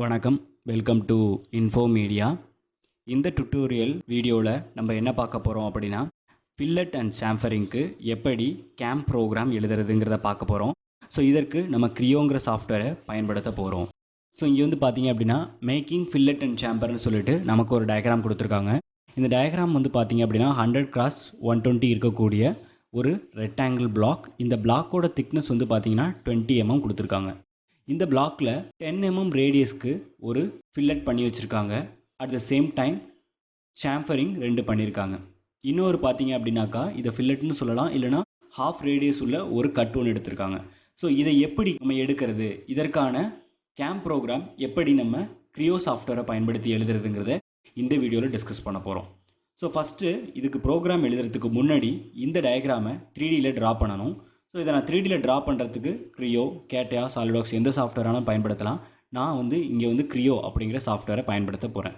வணக்கம், welcome to info media. இந்த tutorial வீடியோவில் நம்ம என்ன பார்க்க போகிறோம் அப்படின்னா, ஃபில்லட் அண்ட் சாம்ஃபரிங்க்கு எப்படி கேம்ப் ப்ரோக்ராம் எழுதுறதுங்கிறத பார்க்க போகிறோம். ஸோ இதற்கு நம்ம க்ரியோங்கிற சாஃப்ட்வேரை பயன்படுத்த போகிறோம். ஸோ இங்கே வந்து பார்த்தீங்க அப்படின்னா, மேக்கிங் ஃபில்லட் அண்ட் சாம்பர்னு சொல்லிட்டு நமக்கு ஒரு டயக்ராம் கொடுத்துருக்காங்க. இந்த டயக்ராம் வந்து பார்த்தீங்க அப்படின்னா 100x120 இருக்கக்கூடிய ஒரு ரெக்டாங்கிள் பிளாக். இந்த பிளாக்கோட திக்னஸ் வந்து பார்த்தீங்கன்னா 20 mm கொடுத்துருக்காங்க. இந்த பிளாக்ல 10 mm ரேடியஸ்க்கு ஒரு ஃபில்லட் பண்ணி வச்சுருக்காங்க. அட் த சேம் டைம் சாம்ஃபரிங் 2 பண்ணியிருக்காங்க. இன்னொரு பார்த்தீங்க அப்படின்னாக்கா இதை ஃபில்லட்னு சொல்லலாம், இல்லைனா ஹாஃப் ரேடியஸ் உள்ள ஒரு கட் ஒன்று எடுத்திருக்காங்க. ஸோ இதை எப்படி நம்ம எடுக்கிறது, இதற்கான கேம்ப் ப்ரோக்ராம் எப்படி நம்ம க்ரியோ சாஃப்ட்வேரை பயன்படுத்தி எழுதுறதுங்கிறத இந்த வீடியோவில் டிஸ்கஸ் பண்ண போகிறோம். ஸோ ஃபஸ்ட்டு இதுக்கு ப்ரோக்ராம் எழுதுறதுக்கு முன்னாடி இந்த டயக்ராமை 3Dயில் ட்ரா பண்ணணும். ஸோ இதை நான் 3Dயில் ட்ரா பண்ணுறதுக்கு க்ரியோ, கேட்டியா, சாலிட்வொர்க்ஸ் எந்த சாஃப்ட்வேராலும் பயன்படுத்தலாம். நான் வந்து இங்கே வந்து க்ரியோ அப்படிங்கிற சாஃப்ட்வேரை பயன்படுத்த போகிறேன்.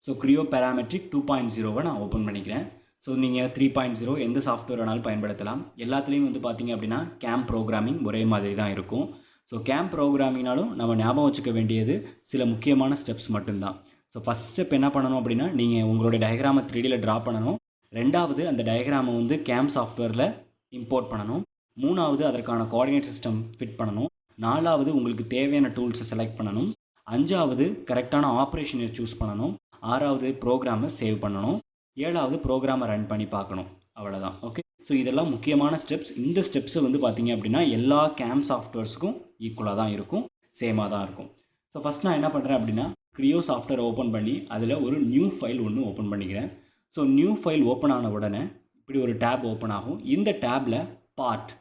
ஸோ க்ரியோ பேராமெட்ரிக் 2.0 நான் ஓப்பன் பண்ணிக்கிறேன். ஸோ நீங்கள் 3.0 எந்த சாஃப்ட்வேர் வேணாலும் பயன்படுத்தலாம். எல்லாத்துலேயும் வந்து பார்த்தீங்க அப்படின்னா கேம்ப் ப்ரோக்ராமிங் ஒரே மாதிரி தான் இருக்கும். ஸோ கேம்ப் ப்ரோக்ராமிங்னாலும் நம்ம ஞாபகம் வச்சுக்க வேண்டியது சில முக்கியமான ஸ்டெப்ஸ் மட்டும்தான். ஸோ ஃபஸ்ட் ஸ்டெப் என்ன பண்ணணும் அப்படின்னா, நீங்கள் உங்களுடைய டயக்ராமை 3Dயில் ட்ரா பண்ணணும். ரெண்டாவது அந்த டயக்ராமை வந்து கேம்ப் சாஃப்ட்வேரில் இம்போர்ட் பண்ணணும். மூணாவது அதற்கான கோஆர்டினேட் சிஸ்டம் ஃபிட் பண்ணணும். நாலாவது உங்களுக்கு தேவையான டூல்ஸை செலக்ட் பண்ணணும். அஞ்சாவது கரெக்டான ஆப்ரேஷனை சூஸ் பண்ணணும். ஆறாவது ப்ரோக்ராமை சேவ் பண்ணணும். ஏழாவது ப்ரோக்ராமை ரன் பண்ணி பார்க்கணும். அவ்வளோதான். ஓகே, ஸோ இதெல்லாம் முக்கியமான ஸ்டெப்ஸ். இந்த ஸ்டெப்ஸை வந்து பார்த்தீங்க அப்படின்னா எல்லா கேம்ப் சாஃப்ட்வேர்ஸுக்கும் ஈக்குவலாக தான் இருக்கும், சேமாக தான் இருக்கும். ஸோ ஃபஸ்ட் நான் என்ன பண்ணுறேன் அப்படின்னா, க்ரியோ சாஃப்ட்வேர் ஓப்பன் பண்ணி அதில் ஒரு நியூ ஃபைல் ஒன்று ஓப்பன் பண்ணிக்கிறேன். ஸோ நியூ ஃபைல் ஓப்பன் ஆன உடனே இப்படி ஒரு டேப் ஓப்பன் ஆகும். இந்த டேப்பில் பார்ட்,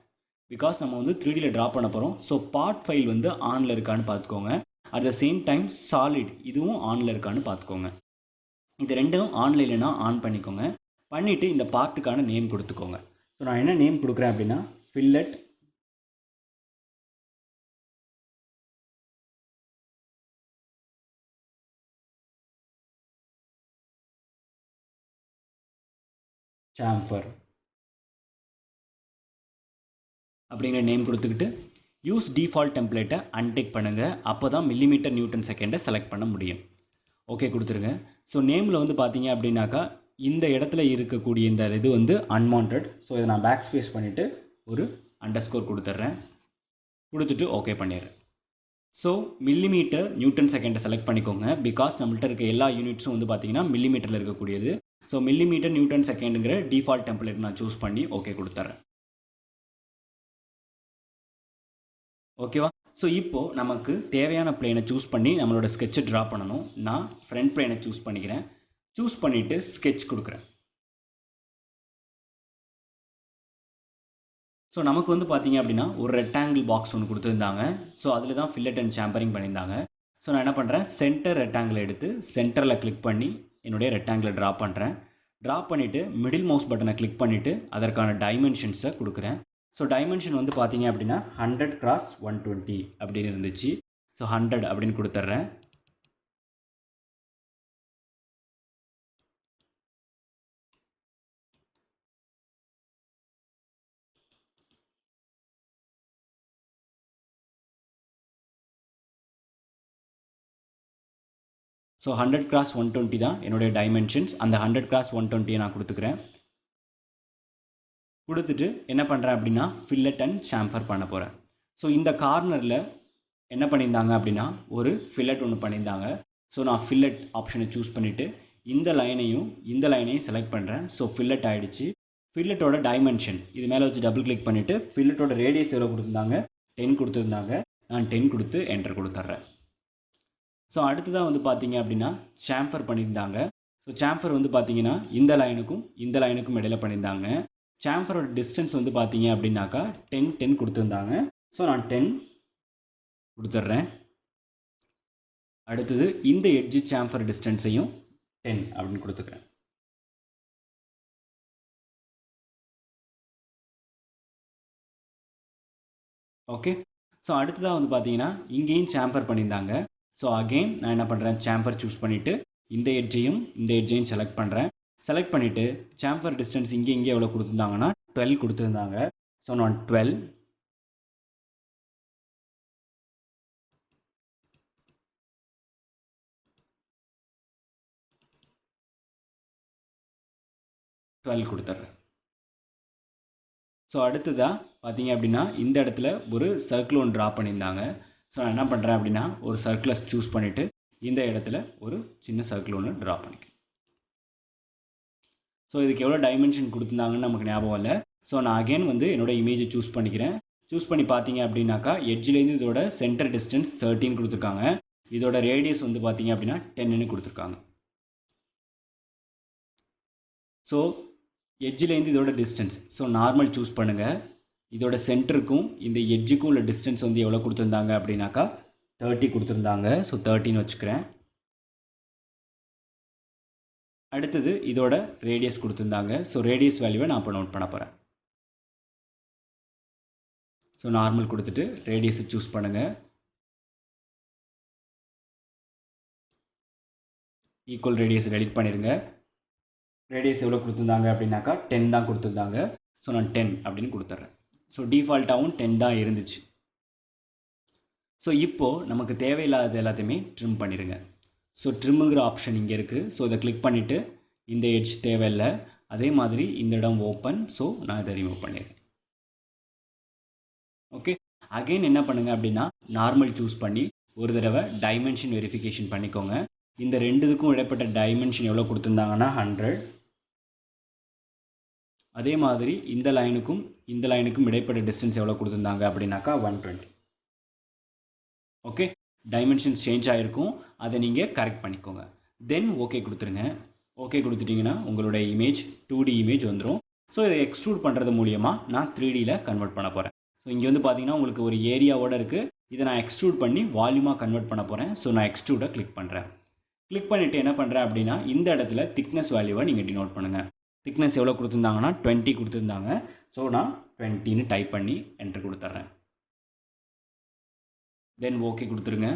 பிகாஸ் நம்ம வந்து 3Dயில் ட்ரா பண்ண போகிறோம். ஸோ பார்ட் ஃபைல் வந்து ஆனில் இருக்கான்னு பார்த்துக்கோங்க. At the same time solid இதுவும் ஆனில் இருக்கான்னு பார்த்துக்கோங்க. இது ரெண்டும் ஆன்ல இல்லைன்னா ஆன் பண்ணிக்கோங்க. பண்ணிவிட்டு இந்த பார்ட்டுக்கான நேம் கொடுத்துக்கோங்க. ஸோ நான் என்ன நேம் கொடுக்குறேன் அப்படின்னா, ஃபில்லட் சாம்ஃபர் அப்படிங்கிற நேம் கொடுத்துக்கிட்டு யூஸ் டிஃபால்ட் டெம்ப்ளேட்டை அன்டிக் பண்ணுங்கள். அப்போ தான் மில்லிமீட்டர் நியூட்டன் செகண்டை செலக்ட் பண்ண முடியும். ஓகே கொடுத்துருங்க. ஸோ நேமில் வந்து பார்த்தீங்க அப்படின்னாக்கா இந்த இடத்துல இருக்கக்கூடிய இந்த இது வந்து அன்வான்ட். ஸோ இதை நான் பேக் ஸ்பேஸ் பண்ணிவிட்டு ஒரு அண்டர்ஸ்கோர் கொடுத்துட்றேன். கொடுத்துட்டு ஓகே பண்ணிடுறேன். ஸோ மில்லிமீட்டர் நியூட்டன் செகண்டை செலக்ட் பண்ணிக்கோங்க. பிகாஸ் நம்மள்ட்ட இருக்க எல்லா யூனிட்ஸும் வந்து பார்த்தீங்கன்னா மில்லிமீட்டரில் இருக்கக்கூடியது. ஸோ மில்லிமீட்டர் நியூட்டன் செகண்டுங்கிற டிஃபால்ட் டெம்ப்ளேட் நான் சூஸ் பண்ணி ஓகே கொடுத்துட்றேன். ஓகேவா? ஸோ இப்போது நமக்கு தேவையான பிளேனை சூஸ் பண்ணி நம்மளோட ஸ்கெட்சை ட்ரா பண்ணணும். நான் ஃப்ரண்ட் பிளேனை சூஸ் பண்ணிக்கிறேன். சூஸ் பண்ணிவிட்டு ஸ்கெட்ச் கொடுக்குறேன். ஸோ நமக்கு வந்து பார்த்தீங்க அப்படின்னா ஒரு ரெக்டாங்கிள் பாக்ஸ் ஒன்று கொடுத்துருந்தாங்க. ஸோ அதில் தான் ஃபில்லட் அண்ட் சாம்பரிங் பண்ணியிருந்தாங்க. ஸோ நான் என்ன பண்ணுறேன், சென்டர் ரெக்டாங்கிள் எடுத்து சென்டரில் கிளிக் பண்ணி என்னுடைய ரெக்டாங்கிளை ட்ரா பண்ணுறேன். ட்ரா பண்ணிவிட்டு மிடில் மவுஸ் பட்டனை கிளிக் பண்ணிவிட்டு அதற்கான டைமென்ஷன்ஸை கொடுக்குறேன். ஸோ டைமென்ஷன் வந்து பார்த்தீங்க அப்படின்னா 100x120 அப்படின்னு இருந்துச்சு. ஸோ 100 அப்படின்னு கொடுத்துட்றேன். ஸோ 100x120 தான் என்னுடைய டைமென்ஷன்ஸ். அந்த 100x120 நான் கொடுத்துக்கிறேன். கொடுத்துட்டு என்ன பண்ணுறேன் அப்படின்னா ஃபில்லட் அண்ட் சாம்ஃபர் பண்ண போகிறேன். ஸோ இந்த கார்னரில் என்ன பண்ணியிருந்தாங்க அப்படின்னா ஒரு ஃபில்லட் ஒன்று பண்ணியிருந்தாங்க. ஸோ நான் ஃபில்லட் ஆப்ஷனை சூஸ் பண்ணிவிட்டு இந்த லைனையும் செலக்ட் பண்ணுறேன். ஸோ ஃபில்லட் ஆகிடுச்சு. ஃபில்லட்டோட டைமென்ஷன் இது மேலே வச்சு டபுள் கிளிக் பண்ணிவிட்டு ஃபில்லட்டோட ரேடியஸ் எவ்வளோ கொடுத்துருந்தாங்க, 10 கொடுத்துருந்தாங்க. நான் 10 கொடுத்து என்டர் கொடுத்துட்றேன். ஸோ அடுத்ததாக வந்து பார்த்தீங்க அப்படின்னா சாம்ஃபர் பண்ணியிருந்தாங்க. ஸோ சாம்ஃபர் வந்து பார்த்தீங்கன்னா இந்த லைனுக்கும் இடையில பண்ணியிருந்தாங்க. சாம்ஃபரோட டிஸ்டன்ஸ் வந்து பார்த்தீங்க அப்படின்னாக்கா 10 கொடுத்துருந்தாங்க. ஸோ நான் 10 கொடுத்துட்றேன். அடுத்தது இந்த எட்ஜ் சாம்ஃபர் டிஸ்டன்ஸையும் 10 அப்படின்னு கொடுத்துக்கிறேன். ஓகே, ஸோ அடுத்ததாக வந்து பார்த்தீங்கன்னா இங்கேயும் சாம்ஃபர் பண்ணியிருந்தாங்க. ஸோ அகெயின் நான் என்ன பண்ணுறேன், சாம்ஃபர் சூஸ் பண்ணிவிட்டு இந்த எட்ஜையும் செலக்ட் பண்ணுறேன். செலக்ட் பண்ணிவிட்டு சாம்ஃபர் டிஸ்டன்ஸ் இங்கே எவ்வளோ கொடுத்துருந்தாங்கன்னா 12 கொடுத்துருந்தாங்க. ஸோ நான் 12 12 கொடுத்துட்றேன். ஸோ அடுத்ததாக பார்த்தீங்க அப்படின்னா இந்த இடத்துல ஒரு சர்க்கிள் ஒன்று ட்ரா பண்ணியிருந்தாங்க. ஸோ நான் என்ன பண்ணுறேன் அப்படின்னா ஒரு சர்க்கிளை சூஸ் பண்ணிவிட்டு இந்த இடத்துல ஒரு சின்ன சர்க்கிள் ஒன்று ட்ரா பண்ணிக்கிறேன். ஸோ இதுக்கு எவ்வளோ டைமென்ஷன் கொடுத்துருந்தாங்கன்னு நமக்கு ஞாபகம் இல்லை. ஸோ நான் அகைன் வந்து என்னோட இமேஜை சூஸ் பண்ணிக்கிறேன். சூஸ் பண்ணி பார்த்தீங்க அப்படின்னாக்கா எட்ஜ்லேருந்து இதோட சென்டர் டிஸ்டன்ஸ் 13 கொடுத்துருக்காங்க. இதோட ரேடியஸ் வந்து பார்த்தீங்க அப்படின்னா 10ன்னு கொடுத்துருக்காங்க. ஸோ எட்ஜ்லேருந்து இதோட டிஸ்டன்ஸ், ஸோ நார்மல் சூஸ் பண்ணுங்கள். இதோட சென்டருக்கும் இந்த எட்ஜுக்கும் உள்ள டிஸ்டன்ஸ் வந்து எவ்வளோ கொடுத்துருந்தாங்க அப்படின்னாக்கா 30 கொடுத்துருந்தாங்க. ஸோ 13 வச்சுக்கிறேன். அடுத்தது இதோட ரேடியஸ் கொடுத்துருந்தாங்க. ஸோ ரேடியஸ் வேல்யூவை நான் இப்போ நோட் பண்ண போகிறேன். ஸோ நார்மல் கொடுத்துட்டு ரேடியஸை சூஸ் பண்ணுங்கள். ஈக்குவல் ரேடியஸ் டெலிட் பண்ணிடுங்க. ரேடியஸ் எவ்வளோ கொடுத்துருந்தாங்க அப்படின்னாக்கா 10 தான் கொடுத்துருந்தாங்க. ஸோ நான் 10 அப்படின்னு கொடுத்துட்றேன். ஸோ டிஃபால்ட்டாகவும் 10 தான் இருந்துச்சு. ஸோ இப்போது நமக்கு தேவையில்லாத எல்லாத்தையுமே ட்ரிம் பண்ணிடுங்க. ஸோ ட்ரிம்முங்கிற ஆப்ஷன் இங்கே இருக்குது. ஸோ இதை கிளிக் பண்ணிவிட்டு இந்த எட்ஜ் தேவையில்லை, அதே மாதிரி இந்த இடம் ஓப்பன். ஸோ நான் இதை ரிமூவ் பண்ணிடுறேன். ஓகே, அகெயின் என்ன பண்ணுங்க அப்படின்னா நார்மல் சூஸ் பண்ணி ஒரு தடவை டைமென்ஷன் வெரிஃபிகேஷன் பண்ணிக்கோங்க. இந்த ரெண்டுக்கும் இடைப்பட்ட டைமென்ஷன் எவ்வளோ கொடுத்துருந்தாங்கன்னா 100. அதே மாதிரி இந்த லைனுக்கும் இடைப்பட்ட டிஸ்டன்ஸ் எவ்வளோ கொடுத்துருந்தாங்க அப்படின்னாக்கா 120. ஓகே, டைமென்ஷன்ஸ் சேஞ்ச் ஆகிருக்கும், அதை நீங்கள் கரெக்ட் பண்ணிக்கோங்க. தென் ஓகே கொடுத்துருங்க. ஓகே கொடுத்துட்டிங்கன்னா உங்களுடைய இமேஜ் 2D இமேஜ் வந்துடும். ஸோ இதை எக்ஸ்ட்ரூட் பண்ணுறது மூலியமாக நான் 3Dயில் கன்வெர்ட் பண்ண போகிறேன். ஸோ இங்கே வந்து பார்த்தீங்கன்னா உங்களுக்கு ஒரு ஏரியாவோட இருக்குது. இதை நான் எக்ஸ்ட்ரூட் பண்ணி வால்யூமாக கன்வெர்ட் பண்ண போகிறேன். ஸோ நான் எக்ஸ்ட்ரூடை கிளிக் பண்ணுறேன். கிளிக் பண்ணிவிட்டு என்ன பண்ணுறேன் அப்படின்னா இந்த இடத்துல திக்னஸ் வேல்யூவை நீங்கள் டினோட் பண்ணுங்கள். திக்னஸ் எவ்வளோ கொடுத்துருந்தாங்கன்னா 20 கொடுத்துருந்தாங்க. ஸோ நான் 20ன்னு டைப் பண்ணி என்ட்ரு கொடுத்துட்றேன். தென் ஓகே கொடுத்துருங்க.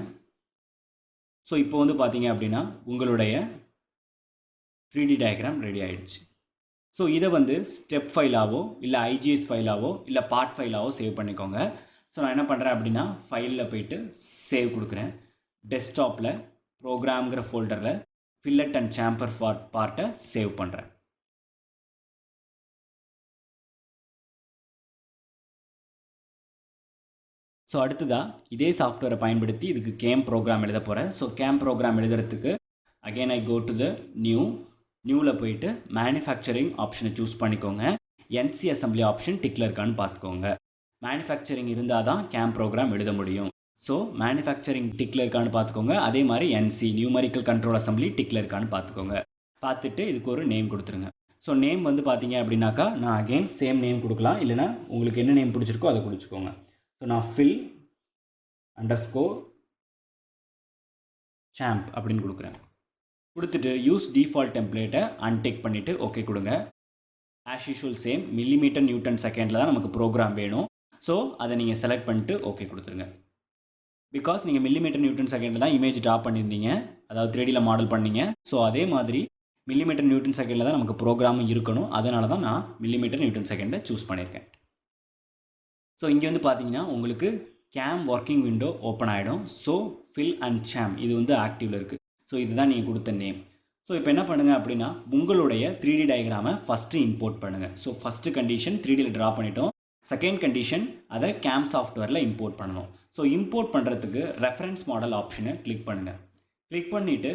ஸோ இப்போ வந்து பார்த்தீங்க அப்படின்னா உங்களுடைய 3D டயக்ராம் ரெடி ஆகிடுச்சு. ஸோ இதை வந்து ஸ்டெப் ஃபைலாவோ இல்லை IGS ஃபைலாவோ இல்லை பார்ட் ஃபைலாவோ சேவ் பண்ணிக்கோங்க. ஸோ நான் என்ன பண்ணுறேன் அப்படின்னா ஃபைலில் போயிட்டு சேவ் கொடுக்குறேன். டெஸ்க்டாப்பில் ப்ரோக்ராம்ங்கிற ஃபோல்டரில் ஃபில்லட் அண்ட் சாம்பர் பார்ட்டை சேவ் பண்ணுறேன். ஸோ அடுத்ததாக இதே சாஃப்ட்வேரை பயன்படுத்தி இதுக்கு கேம் ப்ரோக்ராம் எழுத போகிறேன். ஸோ கேம் ப்ரோக்ராம் எழுதுறதுக்கு again I go to the நியூவில் போயிட்டு மேனுஃபேக்சரிங் ஆப்ஷனை சூஸ் பண்ணிக்கோங்க. NC அசம்பிளி ஆப்ஷன் டிக்கில் இருக்கான்னு பார்த்துக்கோங்க. மேனுஃபேக்சரிங் இருந்தால் தான் கேம் ப்ரோக்ராம் எழுத முடியும். ஸோ மேனுஃபேக்சரிங் டிக்கில் இருக்கான்னு பார்த்துக்கோங்க. அதே மாதிரி NC நியூமரிக்கல் கண்ட்ரோல் அசம்பிளி டிக்கில் இருக்கான்னு பார்த்துக்கோங்க. பார்த்துட்டு இதுக்கு ஒரு நேம் கொடுத்துருங்க. ஸோ நேம் வந்து பார்த்தீங்க அப்படின்னாக்கா நான் அகெயின் சேம் நேம் கொடுக்கலாம், இல்லைனா உங்களுக்கு என்ன நேம் பிடிச்சிருக்கோ அதை கொடுத்துக்கோங்க. ஸோ நான் fill_champ அப்படின்னு கொடுக்குறேன். கொடுத்துட்டு யூஸ் டிஃபால்ட் டெம்ப்ளேட்டை அன்டிக் பண்ணிவிட்டு ஓகே கொடுங்க. As usual same millimetre Newton செகண்டில் தான் நமக்கு ப்ரோக்ராம் வேணும். ஸோ அதை நீங்கள் செலக்ட் பண்ணிட்டு ஓகே கொடுத்துருங்க. பிகாஸ் நீங்கள் மில்லிமீட்டர் நியூட்டன் செகண்டில் தான் இமேஜ் ட்ரா பண்ணியிருந்தீங்க, அதாவது 3Dயில் மாடல் பண்ணீங்க. ஸோ அதே மாதிரி மில்லிமீட்டர் நியூட்டன் செகண்டில் தான் நமக்கு ப்ரோக்ராமும் இருக்கணும். அதனால தான் நான் மில்லிமீட்டர் நியூட்டன் செகண்டை சூஸ் பண்ணியிருக்கேன். ஸோ இங்கே வந்து பார்த்தீங்கன்னா உங்களுக்கு கேம் ஒர்க்கிங் விண்டோ ஓப்பன் ஆகிடும். ஸோ fill and champ இது வந்து ஆக்டிவில் இருக்குது. ஸோ இதுதான் நீங்கள் கொடுத்த நேம். ஸோ இப்போ என்ன பண்ணுங்கள் அப்படின்னா உங்களுடைய 3D டயக்ராமை ஃபஸ்ட்டு இம்போர்ட் பண்ணுங்கள். ஸோ ஃபஸ்ட்டு கண்டிஷன் 3Dயில் ட்ரா பண்ணிட்டோம். செகண்ட் கண்டிஷன் அதை கேம் சாஃப்ட்வேரில் இம்போர்ட் பண்ணணும். ஸோ இம்போர்ட் பண்ணுறதுக்கு ரெஃபரன்ஸ் மாடல் ஆப்ஷனை கிளிக் பண்ணுங்கள். கிளிக் பண்ணிவிட்டு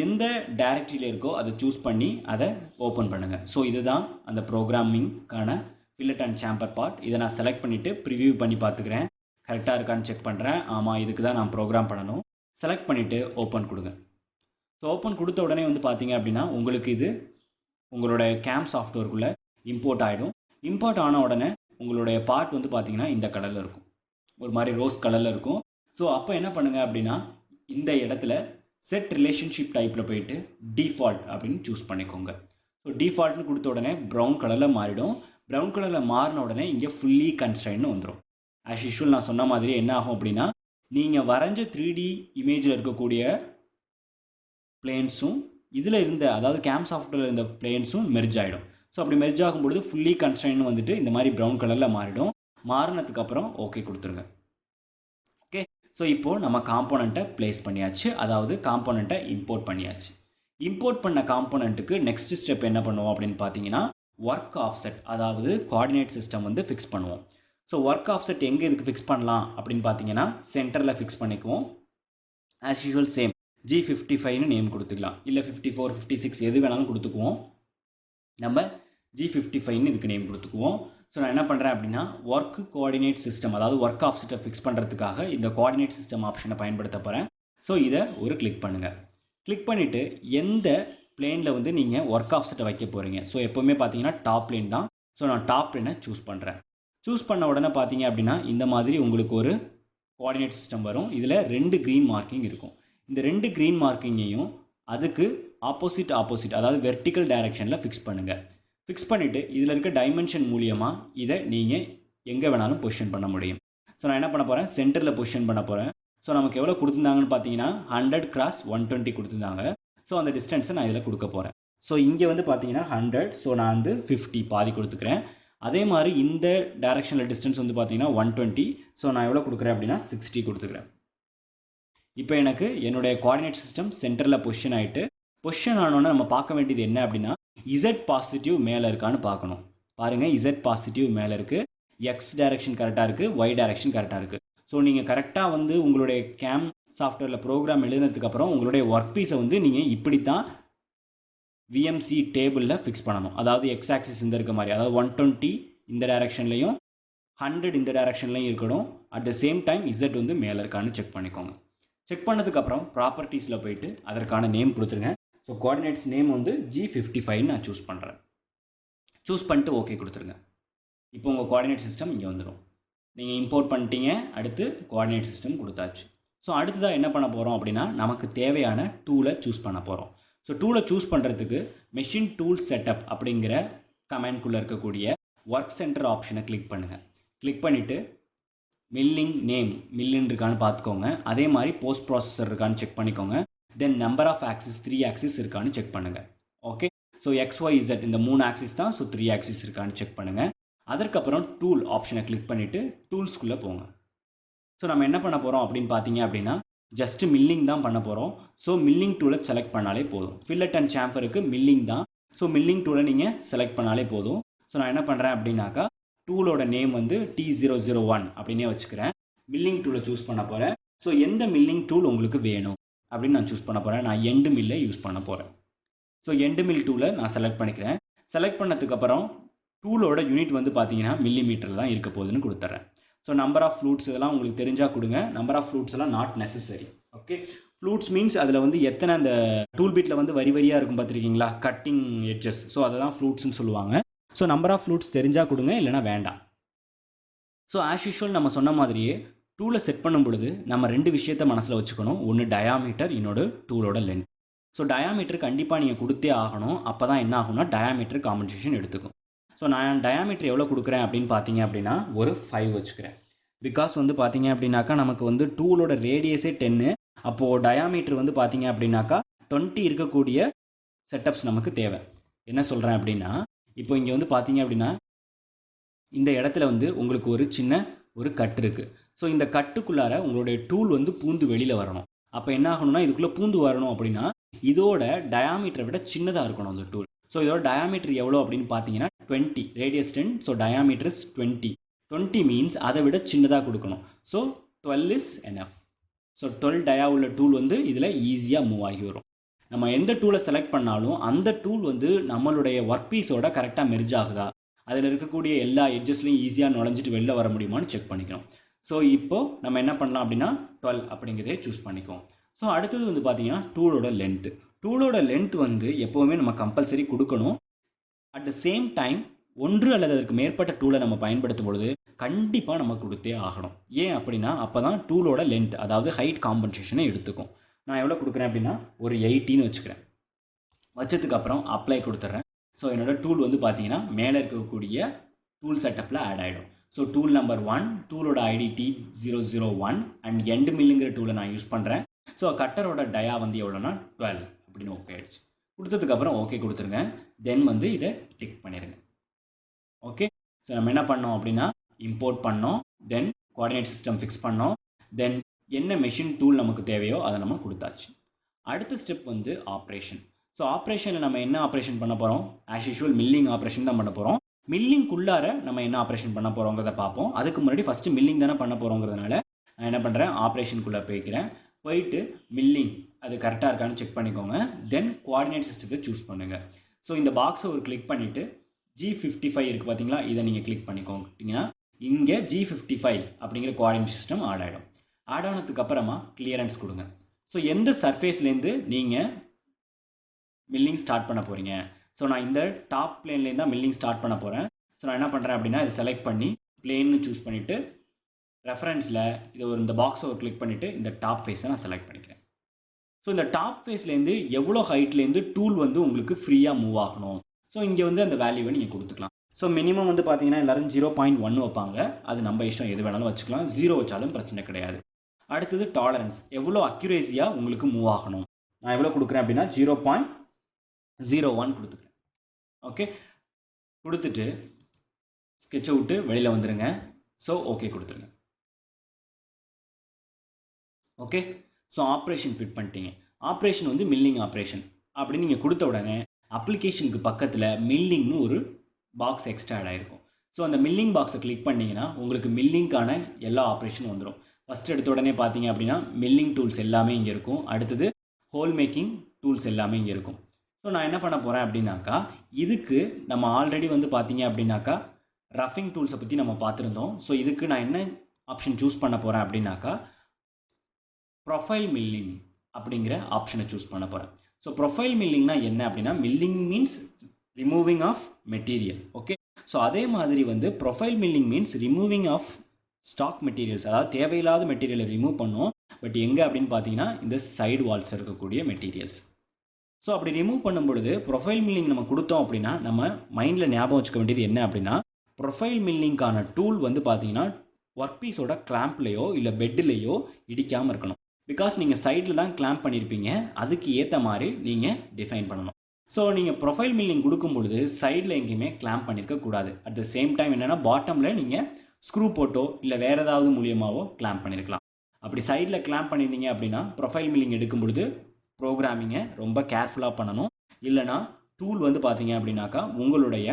எந்த டைரக்டரியில் இருக்கோ அதை சூஸ் பண்ணி அதை ஓப்பன் பண்ணுங்கள். ஸோ இதுதான் அந்த ப்ரோக்ராமிங்கான ஃபில்லட் அண்ட் சாம்பர் பார்ட். இதை நான் செலக்ட் பண்ணிவிட்டு ப்ரிவியூ பண்ணி பார்த்துக்கிறேன், கரெக்டாக இருக்கான்னு செக் பண்ணுறேன். ஆமாம், இதுக்கு தான் நான் ப்ரோக்ராம் பண்ணணும். செலக்ட் பண்ணிவிட்டு ஓப்பன் கொடுங்க. ஸோ ஓப்பன் கொடுத்த உடனே வந்து பார்த்தீங்க அப்படின்னா உங்களுக்கு இது உங்களோட கேம் சாஃப்ட்வேருக்குள்ளே இம்போர்ட் ஆகிடும். இம்போர்ட் ஆன உடனே உங்களுடைய பார்ட் வந்து பார்த்தீங்கன்னா இந்த கலரில் இருக்கும், ஒரு மாதிரி ரோஸ் கலரில் இருக்கும். ஸோ அப்போ என்ன பண்ணுங்கள் அப்படின்னா இந்த இடத்துல செட் ரிலேஷன்ஷிப் டைப்பில் போயிட்டு டிஃபால்ட் அப்படின்னு சூஸ் பண்ணிக்கோங்க. ஸோ டிஃபால்ட்னு கொடுத்த உடனே ப்ரௌன் கலரில் மாறிடும். ப்ரௌன் கலரில் மாறின உடனே இங்கே ஃபுல்லி கன்ஸ்ட்ரைன்னு வந்துடும். ஆஸ் யூஷுவல் நான் சொன்ன மாதிரி என்ன ஆகும் அப்படின்னா நீங்கள் வரைஞ்ச 3D இமேஜில் இருக்கக்கூடிய பிளேன்ஸும் இதில் இருந்த, அதாவது கேம் சாஃப்ட்வேரில் இருந்த பிளேன்ஸும் மெர்ஜ் ஆகிடும். ஸோ அப்படி மெர்ஜ் ஆகும்பொழுது ஃபுல்லி கன்ஸ்ட்ரைன்னு வந்துட்டு இந்த மாதிரி ப்ரௌன் கலரில் மாறிடும். மாறினதுக்கு அப்புறம் ஓகே கொடுத்துருங்க. ஓகே, ஸோ இப்போது நம்ம காம்போனண்ட்டை பிளேஸ் பண்ணியாச்சு, அதாவது காம்போனண்ட்டை இம்போர்ட் பண்ணியாச்சு. இம்போர்ட் பண்ண காம்போனண்ட்டுக்கு நெக்ஸ்ட் ஸ்டெப் என்ன பண்ணுவோம் அப்படின்னு பார்த்தீங்கன்னா ஒர்க் ஆஃப்செட் அதாவது கோஆர்டினேட் சிஸ்டம் வந்து ஃபிக்ஸ் பண்ணுவோம். ஸோ ஒர்க் ஆஃப்செட் எங்கே இதுக்கு ஃபிக்ஸ் பண்ணலாம் அப்படின்னு பார்த்தீங்கன்னா சென்டரில் ஃபிக்ஸ் பண்ணிக்குவோம். ஆஸ் யூஷுவல் சேம் G55ன்னு நேம் கொடுத்துக்கலாம், இல்லை 54 56 எது வேணாலும் கொடுத்துக்குவோம். நம்ம G55ன்னு இதுக்கு நேம் கொடுத்துக்குவோம். ஸோ நான் என்ன பண்ணுறேன் அப்படின்னா ஒர்க் கோஆர்டினேட் சிஸ்டம் அதாவது ஒர்க் ஆஃப்செட்டை ஃபிக்ஸ் பண்ணுறதுக்காக இந்த கோஆர்டினேட் சிஸ்டம் ஆப்ஷனை பயன்படுத்த போகிறேன். ஸோ இதை ஒரு கிளிக் பண்ணுங்கள். கிளிக் பண்ணிவிட்டு எந்த பிளேனில் வந்து நீங்கள் ஒர்க் ஆஃப்செட்டை வைக்க போகிறீங்க. ஸோ எப்போவுமே பார்த்தீங்கன்னா டாப் பிளேன் தான். ஸோ நான் டாப் பிளேனை சூஸ் பண்ணுறேன். சூஸ் பண்ண உடனே பார்த்தீங்க அப்படின்னா இந்த மாதிரி உங்களுக்கு ஒரு கோஆர்டினேட் சிஸ்டம் வரும். இதில் 2 க்ரீன் மார்க்கிங் இருக்கும். இந்த 2 க்ரீன் மார்க்கிங்கையும் அதுக்கு ஆப்போசிட் அதாவது வெர்டிக்கல் டைரக்ஷனில் ஃபிக்ஸ் பண்ணுங்கள். ஃபிக்ஸ் பண்ணிவிட்டு இதில் இருக்க டைமென்ஷன் மூலியமாக இதை நீங்கள் எங்கே வேணாலும் பொசிஷன் பண்ண முடியும். ஸோ நான் என்ன பண்ண போகிறேன், சென்டரில் பொசிஷன் பண்ண போகிறேன். ஸோ நமக்கு எவ்வளோ கொடுத்துருந்தாங்கன்னு பார்த்தீங்கன்னா 100x120 கொடுத்துருந்தாங்க. ஸோ அந்த டிஸ்டன்ஸை நான் இதில் கொடுக்க போகிறேன். ஸோ இங்கே வந்து பார்த்தீங்கன்னா 100, ஸோ நான் வந்து 50 பாதி கொடுத்துக்கிறேன். அதே மாதிரி இந்த டைரக்ஷனில் டிஸ்டன்ஸ் வந்து பார்த்தீங்கன்னா 120, ஸோ நான் எவ்வளோ கொடுக்குறேன் அப்படின்னா 60 கொடுத்துக்கிறேன். இப்போ எனக்கு என்னுடைய கோஆர்டினேட் சிஸ்டம் சென்டரில் பொசிஷன் ஆகிட்டு, பொசிஷன் ஆனோன்னு நம்ம பார்க்க வேண்டியது என்ன அப்படின்னா Z பாசிட்டிவ் மேலே இருக்கான்னு பார்க்கணும். பாருங்கள், Z பாசிட்டிவ் மேலே இருக்குது, X டைரக்ஷன் கரெக்டாக இருக்குது, Y டைரக்ஷன் கரெக்டாக இருக்குது. ஸோ நீங்கள் கரெக்டாக வந்து உங்களுடைய கேம் சாஃப்ட்வேரில் ப்ரோக்ராம் எழுதுனதுக்கப்புறம் உங்களுடைய ஒர்க் பீஸை வந்து நீங்கள் இப்படி தான் VMC டேபிளில் ஃபிக்ஸ் பண்ணணும். அதாவது எக்ஸ் ஆக்சிஸ் இந்த இருக்க மாதிரி, அதாவது 120 இந்த டைரக்ஷன்லையும் 100 இந்த டைரக்ஷன்லையும் இருக்கணும். At the same time Z வந்து மேலே இருக்கான்னு செக் பண்ணிக்கோங்க. செக் பண்ணதுக்கப்புறம் ப்ராப்பர்ட்டிஸில் போயிட்டு அதற்கான நேம் கொடுத்துருங்க. ஸோ கோஆர்டினேட்ஸ் நேம் வந்து G55 நான் சூஸ் பண்ணுறேன். சூஸ் பண்ணிட்டு ஓகே கொடுத்துருங்க. இப்போ உங்கள் கோஆர்டினேட் சிஸ்டம் இங்கே வந்துடும். நீங்கள் இம்போர்ட் பண்ணிட்டீங்க, அடுத்து கோஆர்டினேட் சிஸ்டம் கொடுத்தாச்சு. ஸோ அடுத்ததாக என்ன பண்ண போகிறோம் அப்படின்னா நமக்கு தேவையான டூலை சூஸ் பண்ண போகிறோம். ஸோ டூலை சூஸ் பண்ணுறதுக்கு மெஷின் டூல் செட்டப் அப்படிங்கிற கமெண்ட்குள்ளே இருக்கக்கூடிய ஒர்க் சென்டர் ஆப்ஷனை கிளிக் பண்ணுங்கள். கிளிக் பண்ணிவிட்டு மில்லிங் நேம் மில்லின்னு இருக்கான்னு பார்த்துக்கோங்க. அதே மாதிரி போஸ்ட் ப்ராசஸர் இருக்கான்னு செக் பண்ணிக்கோங்க. Then number of axis 3 axis இருக்கான்னு செக் பண்ணுங்கள். ஓகே, ஸோ XYZ இந்த 3 ஆக்சிஸ் தான், ஸோ 3 ஆக்சிஸ் இருக்கான்னு செக் பண்ணுங்கள். அதற்கப்புறம் டூல் ஆப்ஷனை கிளிக் பண்ணிவிட்டு டூல்ஸ்குள்ளே போங்க. ஸோ நம்ம என்ன பண்ண போகிறோம் அப்படின்னு பார்த்தீங்க அப்படின்னா ஜஸ்ட் மில்லிங் தான் பண்ண போகிறோம். ஸோ மில்லிங் டூலை செலக்ட் பண்ணாலே போதும். ஃபில்லட் அண்ட் சாம்பருக்கு மில்லிங் தான். ஸோ மில்லிங் டூலை நீங்கள் செலக்ட் பண்ணாலே போதும். ஸோ நான் என்ன பண்ணுறேன் அப்படின்னாக்கா டூலோட நேம் வந்து T001 அப்படின்னே வச்சுக்கிறேன். மில்லிங் டூலை சூஸ் பண்ண போகிறேன். ஸோ எந்த மில்லிங் டூல் உங்களுக்கு வேணும் அப்படின்னு நான் சூஸ் பண்ண போகிறேன். நான் எண்டு மில்லை யூஸ் பண்ண போகிறேன். ஸோ எண்டு மில் டூலை நான் செலக்ட் பண்ணிக்கிறேன். செலக்ட் பண்ணதுக்கப்புறம் டூலோட யூனிட் வந்து பார்த்தீங்கன்னா மில்லிமீட்டரில் தான் இருக்க போகுதுன்னு கொடுத்துட்றேன். ஸோ நம்பர் ஆஃப் ஃப்ளூட்ஸ் இதெல்லாம் உங்களுக்கு தெரிஞ்சால் கொடுங்க. நம்பர் ஆஃப் ஃப்ளூட்ஸ் எல்லாம் not necessary. Okay, fluids means அதில் வந்து எத்தனை அந்த டூல் பீட்டில் வந்து வரி வரியாக இருக்கும் பார்த்துருக்கீங்களா, கட்டிங் எட்ஜஸ். ஸோ அதை தான் ஃப்ளூட்ஸ்னு சொல்லுவாங்க. ஸோ நம்பர் ஆஃப் ஃப்ளூட்ஸ் தெரிஞ்சால் கொடுங்க, இல்லைனா வேண்டாம். ஸோ ஆஸ் யூஷுவல் நம்ம சொன்ன மாதிரியே டூலை செட் பண்ணும் பொழுது நம்ம 2 விஷயத்த மனசில் வச்சுக்கணும். ஒன்று டயாமீட்டர், இன்னொரு டூலோட லென்த். ஸோ டயாமீட்டர் கண்டிப்பாக நீங்கள் கொடுத்தே ஆகணும். அப்போ தான் என்ன ஆகும்னா டயாமீட்டர் காம்பன்சேஷன் எடுத்துக்கும். ஸோ நான் டயாமீட்டர் எவ்வளோ கொடுக்குறேன் அப்படின்னு பார்த்தீங்க அப்படின்னா ஒரு 5 வச்சுக்கிறேன். பிகாஸ் வந்து பார்த்தீங்க அப்படின்னாக்கா நமக்கு வந்து டூலோட ரேடியஸே 10, அப்போது டயாமீட்டர் வந்து பார்த்தீங்க அப்படின்னாக்கா 20 இருக்கக்கூடிய செட்டப்ஸ் நமக்கு தேவை. என்ன சொல்கிறேன் அப்படின்னா இப்போ இங்கே வந்து பார்த்தீங்க அப்படின்னா இந்த இடத்துல வந்து உங்களுக்கு ஒரு சின்ன ஒரு கட்டு இருக்குது. ஸோ இந்த கட்டுக்குள்ளார உங்களுடைய டூல் வந்து பூந்து வெளியில் வரணும். அப்போ என்ன ஆகணும்னா இதுக்குள்ளே பூந்து வரணும் அப்படின்னா இதோட டயாமீட்டரை விட சின்னதாக இருக்கணும் அந்த டூல். ஸோ இதோட டயாமீட்டர் எவ்வளோ அப்படின்னு பார்த்தீங்கன்னா 20, radius 10, so diameter is 20 means அதை விட சின்னதாக கொடுக்கணும். So 12 is enough. ஸோ 12 டயா உள்ள டூல் வந்து இதில் ஈஸியாக மூவ் ஆகி வரும். நம்ம எந்த டூலை செலக்ட் பண்ணாலும் அந்த டூல் வந்து நம்மளுடைய ஒர்க் பீஸோட கரெக்டாக மெர்ஜ் ஆகுதா, அதில் இருக்கக்கூடிய எல்லா எட்ஜஸ்லையும் ஈஸியாக நுழைஞ்சிட்டு வெளில வர முடியுமான்னு செக் பண்ணிக்கணும். ஸோ இப்போது நம்ம என்ன பண்ணலாம் அப்படின்னா 12 அப்படிங்கிறதே சூஸ் பண்ணிக்குவோம். ஸோ அடுத்தது வந்து பார்த்தீங்கன்னா டூலோட லென்த்து. டூலோட லென்த் வந்து எப்போவுமே நம்ம கம்பல்சரி கொடுக்கணும். அட் த சேம் டைம் ஒன்று அல்லது அதற்கு மேற்பட்ட டூலை நம்ம பயன்படுத்தும் பொழுது கண்டிப்பாக நம்ம கொடுத்தே ஆகணும். ஏன் அப்படின்னா அப்போ தான் டூலோட லென்த் அதாவது ஹைட் காம்பன்சேஷனை எடுத்துக்கும். நான் எவ்வளோ கொடுக்குறேன் அப்படின்னா ஒரு 18 வச்சுக்கிறேன். வச்சதுக்கப்புறம் அப்ளை கொடுத்துட்றேன். ஸோ என்னோட டூல் வந்து பார்த்தீங்கன்னா மேலே இருக்கக்கூடிய டூல் செட்டப்பில் ஆட் ஆகிடும். ஸோ டூல் நம்பர் 1 டூலோட ஐடி T001 அண்ட் எண்டு மில்லுங்கிற டூலை நான் யூஸ் பண்ணுறேன். ஸோ கட்டரோட டயா வந்து எவ்வளோனா 12 அப்படின்னு ஓகே ஆயிடுச்சு. கொடுத்ததுக்கப்புறம் ஓகே கொடுத்துருங்க. தென் வந்து இதை டிக் பண்ணிடுங்க. ஓகே, ஸோ நம்ம என்ன பண்ணோம் அப்படின்னா இம்போர்ட் பண்ணோம், தென் கோஆர்டினேட் சிஸ்டம் ஃபிக்ஸ் பண்ணோம், தென் என்ன மெஷின் டூல் நமக்கு தேவையோ அதை நம்ம கொடுத்தாச்சு. அடுத்த ஸ்டெப் வந்து ஆப்ரேஷன். ஸோ ஆப்ரேஷனில் நம்ம என்ன ஆப்ரேஷன் பண்ண போகிறோம்? ஆஸ் யூஷுவல் மில்லிங் ஆப்ரேஷன் தான் பண்ண போகிறோம். மில்லிங்குள்ளார நம்ம என்ன ஆப்ரேஷன் பண்ண போகிறோங்கிறத பார்ப்போம். அதுக்கு முன்னாடி ஃபஸ்ட்டு மில்லிங் தானே பண்ண போகிறோங்கிறதுனால நான் என்ன பண்ணுறேன், ஆப்ரேஷனுக்குள்ளே போயிட்டு மில்லிங் அது கரெக்டாக இருக்கான்னு செக் பண்ணிக்கோங்க. தென் கோஆர்டினேட் சிஸ்டத்தை சூஸ் பண்ணுங்கள். ஸோ இந்த பாக்ஸை ஒரு கிளிக் பண்ணிவிட்டு G55 இருக்குது பார்த்தீங்களா, இதை நீங்கள் கிளிக் பண்ணிக்கோங்கன்னா இங்கே G55 அப்படிங்கிற கோஆர்டினேட் சிஸ்டம் ஆட் ஆகிடும். ஆட் ஆனதுக்கு அப்புறமா கிளியரன்ஸ் கொடுங்க. ஸோ எந்த சர்ஃபேஸ்லேருந்து நீங்கள் மில்லிங் ஸ்டார்ட் பண்ண போகிறீங்க? ஸோ நான் இந்த டாப் பிளேன்லேருந்து தான் மில்லிங் ஸ்டார்ட் பண்ண போகிறேன். ஸோ நான் என்ன பண்ணுறேன் அப்படின்னா இதை செலக்ட் பண்ணி பிளேன்னு சூஸ் பண்ணிவிட்டு ரெஃபரன்ஸில் இந்த பாக்ஸை ஒரு கிளிக் பண்ணிவிட்டு இந்த டாப் ஃபேஸை நான் செலக்ட் பண்ணிக்கிறேன். ஸோ இந்த டாப் ஃபேஸ்லேருந்து எவ்வளோ ஹைட்லேருந்து டூல் வந்து உங்களுக்கு ஃப்ரீயாக மூவ் ஆகணும். ஸோ இங்கே அந்த வேல்யூவை நீங்கள் கொடுத்துக்கலாம். ஸோ மினிமம் பார்த்தீங்கன்னா எல்லாரும் 0.1 வைப்பாங்க. அது நம்ம இஷ்டம், எது வேணாலும் வச்சுக்கலாம். 0 வச்சாலும் பிரச்சனை கிடையாது. அடுத்தது டாலரன்ஸ், எவ்வளோ அக்யூரேசியாக உங்களுக்கு மூவ் ஆகணும். நான் எவ்வளோ கொடுக்குறேன் அப்படின்னா 0.01 கொடுத்துக்கிறேன். ஓகே, கொடுத்துட்டு ஸ்கெட்சை விட்டு வெளியில் வந்துடுங்க. ஸோ ஓகே கொடுத்துருங்க. ஓகே, ஸோ ஆப்ரேஷன் ஃபிட் பண்ணிட்டீங்க. ஆப்ரேஷன் மில்லிங் ஆப்ரேஷன் அப்படின்னு நீங்கள் கொடுத்த உடனே அப்ளிகேஷனுக்கு பக்கத்தில் மில்லிங்னு ஒரு பாக்ஸ் எக்ஸ்ட்ரா ஆட் ஆகிருக்கும். ஸோ அந்த மில்லிங் பாக்ஸை கிளிக் பண்ணிங்கன்னா உங்களுக்கு மில்லிங்கான எல்லா ஆப்ரேஷனும் வந்துடும். ஃபஸ்ட் எடுத்த உடனே பார்த்தீங்க அப்படின்னா மில்லிங் டூல்ஸ் எல்லாமே இங்கே இருக்கும். அடுத்தது ஹோல் மேக்கிங் டூல்ஸ் எல்லாமே இங்கே இருக்கும். ஸோ நான் என்ன பண்ண போகிறேன் அப்படின்னாக்கா, இதுக்கு நம்ம ஆல்ரெடி பார்த்தீங்க அப்படின்னாக்கா ரஃபிங் டூல்ஸை பற்றி நம்ம பார்த்துருந்தோம். ஸோ இதுக்கு நான் என்ன ஆப்ஷன் சூஸ் பண்ண போகிறேன் அப்படின்னாக்கா ப்ரொஃபைல் மில்லிங் அப்படிங்கிற ஆப்ஷனை சூஸ் பண்ண போகிறேன். ஸோ ப்ரொஃபைல் மில்லிங்னா என்ன அப்படின்னா, milling means removing of material. Okay, so அதே மாதிரி profile milling means removing of stock materials, அதாவது தேவையில்லாத மெட்டீரியலை ரிமூவ் பண்ணும். பட் எங்கே அப்படின்னு பார்த்தீங்கன்னா இந்த சைடு வால்ஸ் இருக்கக்கூடிய மெட்டீரியல்ஸ். ஸோ அப்படி ரிமூவ் பண்ணும் பொழுது ப்ரொஃபைல் மில்லிங் நம்ம கொடுத்தோம் அப்படின்னா நம்ம மைண்டில் ஞாபகம் வச்சுக்க வேண்டியது என்ன அப்படின்னா, ப்ரொஃபைல் மில்லிங்கான டூல் பார்த்தீங்கன்னா ஒர்க் பீஸோட கிளாம்ப்லேயோ இல்லை பெட்டிலேயோ இடிக்காமல் இருக்கணும். பிகாஸ் நீங்கள் சைடில் தான் கிளாம்ப் பண்ணியிருப்பீங்க, அதுக்கு ஏற்ற மாதிரி நீங்கள் டிஃபைன் பண்ணணும். ஸோ நீங்கள் ப்ரொஃபைல் மில்லிங் கொடுக்கும் பொழுது சைடில் எங்கேயுமே கிளாம்ப் பண்ணியிருக்கக்கூடாது. அட் த சேம் டைம் என்னென்னா பாட்டமில் நீங்கள் ஸ்க்ரூ போட்டோ இல்லை வேறு ஏதாவது மூலியமாகவோ கிளாம்ப் பண்ணியிருக்கலாம். அப்படி சைடில் கிளாம்ப் பண்ணியிருந்தீங்க அப்படின்னா ப்ரொஃபைல் மில்லிங் எடுக்கும் பொழுது ப்ரோக்ராமிங்கை ரொம்ப கேர்ஃபுல்லாக பண்ணணும். இல்லைனா டூல் பார்த்தீங்க அப்படின்னாக்கா உங்களுடைய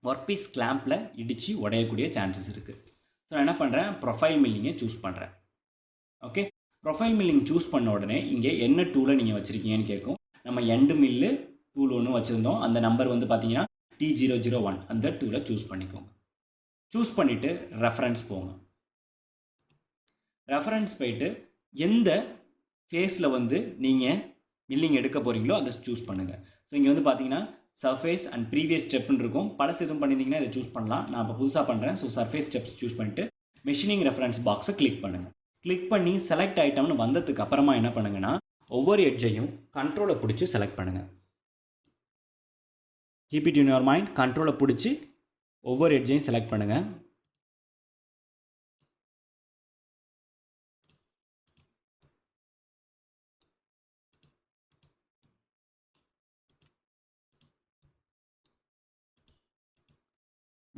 ஒர்க் பீஸ் கிளாம்பில் இடித்து உடையக்கூடிய சான்சஸ் இருக்குது. ஸோ நான் என்ன பண்ணுறேன், ப்ரொஃபைல் மில்லிங்கை சூஸ் பண்ணுறேன். ஓகே, ப்ரொஃபைல் மில்லிங் சூஸ் பண்ண உடனே இங்கே என்ன டூலை நீங்கள் வச்சுருக்கீங்கன்னு கேட்கும். நம்ம எண்டு மில்லு டூல் ஒன்று வச்சுருந்தோம். அந்த நம்பர் பார்த்தீங்கன்னா T001, அந்த டூலை சூஸ் பண்ணிக்கோங்க. சூஸ் பண்ணிவிட்டு ரெஃபரன்ஸ் போங்க. ரெஃபரன்ஸ் போயிட்டு எந்த ஃபேஸில் நீங்கள் மில்லிங் எடுக்க போகிறீங்களோ அதை சூஸ் பண்ணுங்கள். ஸோ இங்கே பார்த்தீங்கன்னா சர்ஃபேஸ் அண்ட் ப்ரீவியஸ் ஸ்டெப்னு இருக்கும். பழசு எதுவும் பண்ணியிருந்தீங்கன்னா இதை சூஸ் பண்ணலாம். நான் இப்போ புதுசாக பண்ணுறேன். ஸோ சர்ஃபேஸ் ஸ்டெப்ஸ் சூஸ் பண்ணிவிட்டு மெஷினிங் ரெஃபரன்ஸ் பாக்ஸை கிளிக் பண்ணுங்கள். கிளிக் பண்ணி செலக்ட் ஐட்டம்னு வந்ததுக்கு அப்புறமா என்ன பண்ணுங்கன்னா ஒவ்வொரு எட்ஜையும் கண்ட்ரோலை பிடிச்சி செலக்ட் பண்ணுங்கள். Keep it in your mind, கண்ட்ரோலை பிடிச்சி ஒவ்வொரு எட்ஜையும் செலக்ட் பண்ணுங்கள்.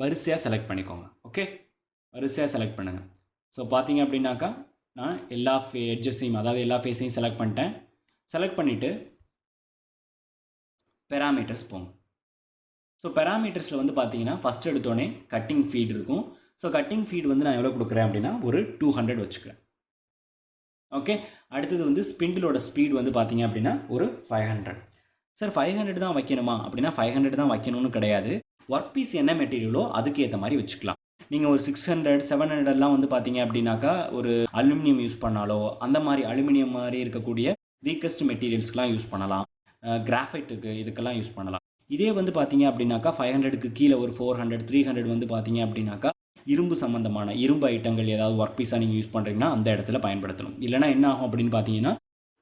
வரிசையாக செலக்ட் பண்ணிக்கோங்க. ஓகே, வரிசையாக செலக்ட் பண்ணுங்கள். ஸோ பார்த்தீங்க அப்படின்னாக்கா நான் எல்லா எட்ஜஸையும், அதாவது எல்லா ஃபேஸையும் செலக்ட் பண்ணிட்டேன். செலக்ட் பண்ணிவிட்டு பேராமீட்டர்ஸ் போங்க. ஸோ பேராமீட்டர்ஸில் பார்த்தீங்கன்னா ஃபஸ்ட் எடுத்தோடனே கட்டிங் ஃபீட் இருக்கும். ஸோ கட்டிங் ஃபீட் நான் எவ்வளோ கொடுக்குறேன் அப்படின்னா ஒரு 200 வச்சுக்கிறேன். ஓகே, அடுத்தது ஸ்பிண்டிலோட ஸ்பீட் பார்த்தீங்க அப்படின்னா ஒரு 500. சார் 500 தான் வைக்கணுமா அப்படின்னா 500 தான் வைக்கணும்னு கிடையாது. ஒர்க் பீஸ் என்ன மெட்டீரியலோ அதுக்கு ஏற்ற மாதிரி வச்சுக்கலாம். நீங்கள் ஒரு 600 700 பார்த்தீங்க அப்படின்னாக்கா ஒரு அலுமினியம் யூஸ் பண்ணாலோ அந்த மாதிரி அலுமினியம் மாதிரி இருக்கக்கூடிய வீக்கஸ்ட் மெட்டீரியல்ஸ்க்கெலாம் யூஸ் பண்ணலாம். கிராஃபைட்டுக்கு இதுக்கெல்லாம் யூஸ் பண்ணலாம். இதே பார்த்தீங்க அப்படின்னாக்கா 500க்கு கீழே ஒரு 400 300 பார்த்தீங்க அப்படின்னாக்கா இரும்பு சம்மந்தமான இரும்பு ஐட்டங்கள் ஏதாவது ஒர்க் பீஸாக நீங்கள் யூஸ் பண்ணுறீங்கன்னா அந்த இடத்துல பயன்படுத்தணும். இல்லைனா என்ன ஆகும் அப்படின்னு பார்த்தீங்கன்னா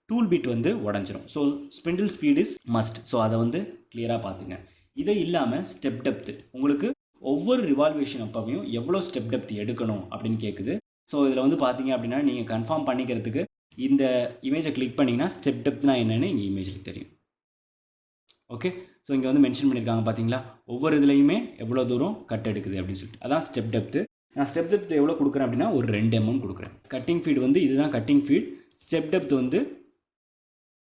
டூல் பிட் உடஞ்சிரும். So spindle speed is must. So அதை கிளியராக பார்த்துங்க. இதை இல்லாமல் ஸ்டெப் டெப்த், உங்களுக்கு ஒவ்வொரு ரிவால்வேஷன் அப்பவையும் எவ்வளோ ஸ்டெப் டெப்த் எடுக்கணும் அப்படின்னு கேட்குது. ஸோ இதில் பார்த்தீங்க அப்படின்னா நீங்கள் கன்ஃபார்ம் பண்ணிக்கிறதுக்கு இந்த இமேஜை கிளிக் பண்ணிங்கன்னா ஸ்டெப் டெப்த்னா என்னென்னு இங்கே இமேஜில் தெரியும். ஓகே, ஸோ இங்கே மென்ஷன் பண்ணியிருக்காங்க பார்த்தீங்களா, ஒவ்வொரு இதுலையுமே எவ்வளோ தூரம் கட் எடுக்குது அப்படின்னு சொல்லிட்டு. அதான் ஸ்டெப் டெப்த்து. நான் ஸ்டெப் டெப்த் எவ்வளோ கொடுக்குறேன் அப்படின்னா ஒரு 2 mm கொடுக்குறேன். கட்டிங் ஃபீட் இதுதான் கட்டிங் ஃபீட். ஸ்டெப் டெப்த்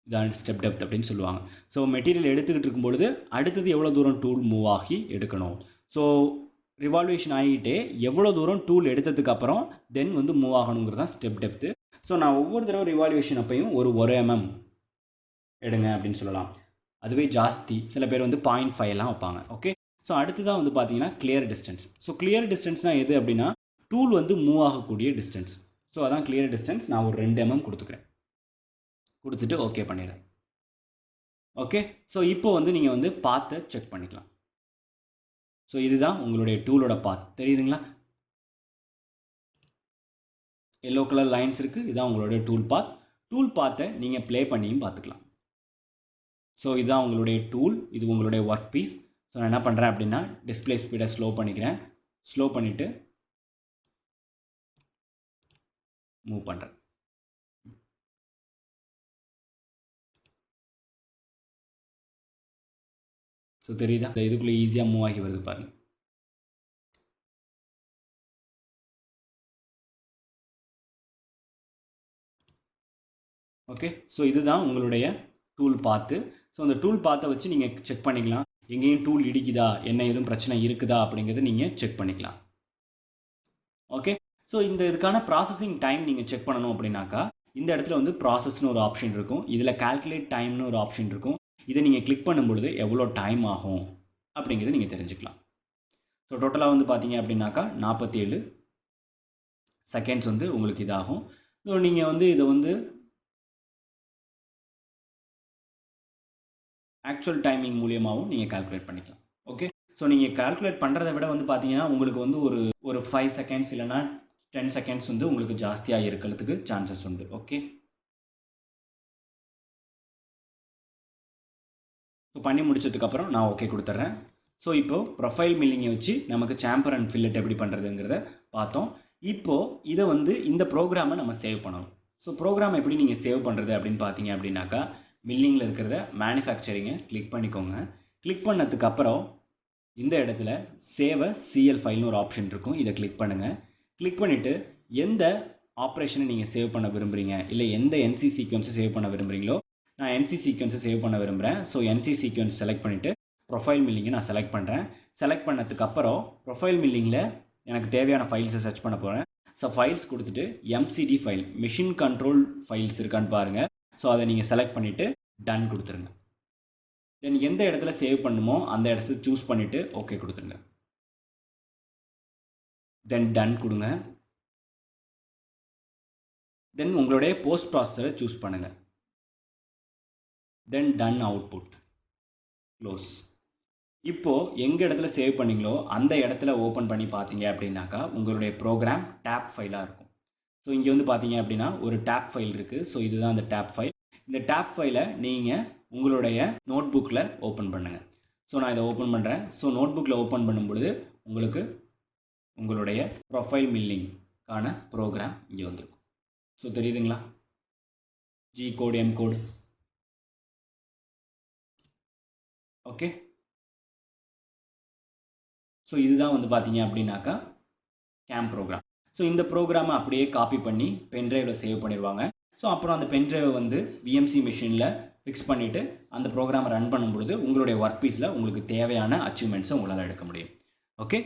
இதான் ஸ்டெப் டெப்த் அப்படின்னு சொல்லுவாங்க. ஸோ மெட்டீரியல் எடுத்துக்கிட்டு இருக்கும்பொழுது அடுத்தது எவ்வளோ தூரம் டூல் மூவ் ஆகி எடுக்கணும். ஸோ ரிவால்வேஷன் ஆகிட்டே எவ்வளோ தூரம் டூல் எடுத்ததுக்கு அப்புறம் தென் வந்து மூவ் ஆகணுங்கிறது தான் ஸ்டெப் டெப்த்து. ஸோ நான் ஒவ்வொரு தடவை ரிவால்வேஷன் அப்பையும் ஒரு mm எடுங்க அப்படின்னு சொல்லலாம். அதுவே ஜாஸ்தி சில பேர் வந்து 0.5 வைப்பாங்க. ஓகே, ஸோ அடுத்ததான் வந்து பார்த்தீங்கன்னா கிளியர் டிஸ்டன்ஸ். ஸோ கிளியர் டிஸ்டன்ஸ்னால் எது அப்படின்னா டூல் வந்து மூவ் ஆகக்கூடிய டிஸ்டன்ஸ். ஸோ அதான் கிளியர் டிஸ்டன்ஸ். நான் ஒரு 2 mm கொடுத்துக்கிறேன், கொடுத்துட்டு ஓகே பண்ணிடுறேன். ஓகே, ஸோ இப்போ வந்து நீங்கள் வந்து பாத்தை செக் பண்ணிக்கலாம். ஸோ இதுதான் உங்களுடைய டூலோட பாத், தெரியுதுங்களா? எல்லோ கலர் லைன்ஸ் இருக்குது, இதுதான் உங்களுடைய டூல் பாத். டூல் பாத்தை நீங்கள் ப்ளே பண்ணியும் பார்த்துக்கலாம். ஸோ இதுதான் உங்களுடைய டூல், இது உங்களுடைய ஒர்க் பீஸ். ஸோ நான் என்ன பண்ணுறேன் அப்படின்னா டிஸ்பிளே ஸ்பீடை ஸ்லோ பண்ணிக்கிறேன். ஸ்லோ பண்ணிவிட்டு மூவ் பண்ணுறேன். ஸோ தெரியுதா, இதுக்குள்ளே ஈஸியாக மூவ் ஆகி வருது பாருங்க. ஓகே, ஸோ இதுதான் உங்களுடைய டூல் பாத்து. ஸோ அந்த டூல் பாத்தை வச்சு நீங்கள் செக் பண்ணிக்கலாம், எங்கேயும் டூல் இடிக்குதா, என்ன எதுவும் பிரச்சனை இருக்குதா அப்படிங்கிறத நீங்கள் செக் பண்ணிக்கலாம். ஓகே, ஸோ இந்த இதுக்கான ப்ராசஸிங் டைம் நீங்கள் செக் பண்ணணும் அப்படின்னாக்கா இந்த இடத்துல வந்து ப்ராசஸ்னு ஒரு ஆப்ஷன் இருக்கும், இதில் கால்குலேட் டைம்னு ஒரு ஆப்ஷன் இருக்கும். இதை நீங்கள் கிளிக் பண்ணும் பொழுது எவ்வளோ டைம் ஆகும் அப்படிங்கிறத நீங்கள் தெரிஞ்சுக்கலாம். ஸோ டோட்டலாக வந்து பார்த்தீங்க அப்படின்னாக்கா 47 செகண்ட்ஸ் வந்து உங்களுக்கு இதாகும். ஸோ நீங்கள் வந்து இதை வந்து ஆக்சுவல் டைமிங் மூலியமாகவும் நீங்கள் கால்குலேட் பண்ணிக்கலாம். ஓகே, ஸோ நீங்கள் கால்குலேட் பண்ணுறதை விட வந்து பார்த்தீங்கன்னா உங்களுக்கு வந்து ஒரு 5 செகண்ட்ஸ் இல்லைனா 10 செகண்ட்ஸ் வந்து உங்களுக்கு ஜாஸ்தியாக இருக்கிறதுக்கு சான்சஸ் உண்டு. ஓகே, ஸோ பண்ணி முடிச்சதுக்கப்புறம் நான் ஓகே கொடுத்துட்றேன். ஸோ இப்போது ப்ரொஃபைல் மில்லிங்கை வச்சு நமக்கு சாம்பர் அண்ட் ஃபில்லட் எப்படி பண்ணுறதுங்கிறத பார்த்தோம். இப்போது இதை வந்து இந்த ப்ரோக்ராமை நம்ம சேவ் பண்ணணும். ஸோ ப்ரோக்ராம் எப்படி நீங்கள் சேவ் பண்ணுறது அப்படின்னு பார்த்தீங்க அப்படின்னாக்கா மில்லிங்கில் இருக்கிறத மேனுஃபேக்சரிங்கை கிளிக் பண்ணிக்கோங்க. கிளிக் பண்ணதுக்கப்புறம் இந்த இடத்துல சேவ் சிஎல் ஃபைல்னு ஒரு ஆப்ஷன் இருக்கும், இதை கிளிக் பண்ணுங்கள். கிளிக் பண்ணிவிட்டு எந்த ஆப்ரேஷனை நீங்கள் சேவ் பண்ண விரும்புகிறீங்க இல்லை எந்த என்சி சீக்வன்ஸை சேவ் பண்ண விரும்புகிறீங்களோ, நான் என்சி சீக்வன்ஸை சேவ் பண்ண விரும்புகிறேன். ஸோ என்சி சீக்வன்ஸ் செலக்ட் பண்ணிவிட்டு ப்ரொஃபைல் மில்லிங்கை நான் செலக்ட் பண்ணுறேன். செலக்ட் பண்ணதுக்கப்புறம் ப்ரொஃபைல் மில்லிங்கில் எனக்கு தேவையான ஃபைல்ஸை சர்ச் பண்ண போகிறேன். ஸோ ஃபைல்ஸ் கொடுத்துட்டு MCT file machine control files இருக்கான்னு பாருங்கள். ஸோ அதை நீங்கள் செலக்ட் பண்ணிவிட்டு டன் கொடுத்துருங்க. தென் எந்த இடத்துல சேவ் பண்ணுமோ அந்த இடத்துல சூஸ் பண்ணிவிட்டு ஓகே கொடுத்துருங்க. தென் டன் கொடுங்க. தென் உங்களுடைய போஸ்ட் ப்ராசஸரை சூஸ் பண்ணுங்கள். தென் டன் அவுட்புட் க்ளோஸ். இப்போது எங்கள் இடத்துல சேவ் பண்ணிங்களோ அந்த இடத்துல ஓப்பன் பண்ணி பார்த்தீங்க அப்படின்னாக்கா உங்களுடைய ப்ரோக்ராம் டேப் ஃபைலாக இருக்கும். ஸோ இங்கே வந்து பார்த்தீங்க அப்படின்னா ஒரு டேப் ஃபைல் இருக்குது. ஸோ இதுதான் அந்த டேப் ஃபைல். இந்த டேப் ஃபைலை நீங்கள் உங்களுடைய நோட் புக்கில் ஓப்பன் பண்ணுங்கள். ஸோ நான் இதை ஓப்பன் பண்ணுறேன். ஸோ நோட் புக்கில் ஓப்பன் பண்ணும் பொழுது உங்களுக்கு உங்களுடைய ப்ரொஃபைல் மில்லிங்கான ப்ரோக்ராம் இங்கே வந்துருக்கும். ஸோ தெரியுதுங்களா, ஜி கோடு எம் கோடு. ஓகே, ஸோ இதுதான் வந்து பார்த்தீங்க அப்படின்னாக்கா கேம் ப்ரோக்ராம். ஸோ இந்த ப்ரோக்ராமை அப்படியே காப்பி பண்ணி பென்ட்ரைவில் சேவ் பண்ணிடுவாங்க. ஸோ அப்புறம் அந்த பென்ட்ரைவை வந்து விஎம்சி மிஷினில் ஃபிக்ஸ் பண்ணிவிட்டு அந்த ப்ரோக்ராமை ரன் பண்ணும் பொழுது உங்களுடைய ஒர்க் பீஸில் உங்களுக்கு தேவையான அச்சீவ்மெண்ட்ஸை உங்களால் எடுக்க முடியும். ஓகே,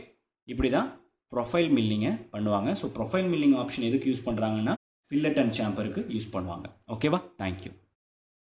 இப்படி தான் ப்ரொஃபைல் மில்லிங்கை பண்ணுவாங்க. ஸோ ப்ரொஃபைல் மில்லிங் ஆப்ஷன் எதுக்கு யூஸ் பண்ணுறாங்கன்னா ஃபில்லட் அண்ட் சாம்பருக்கு யூஸ் பண்ணுவாங்க. ஓகேவா, தேங்க்யூ.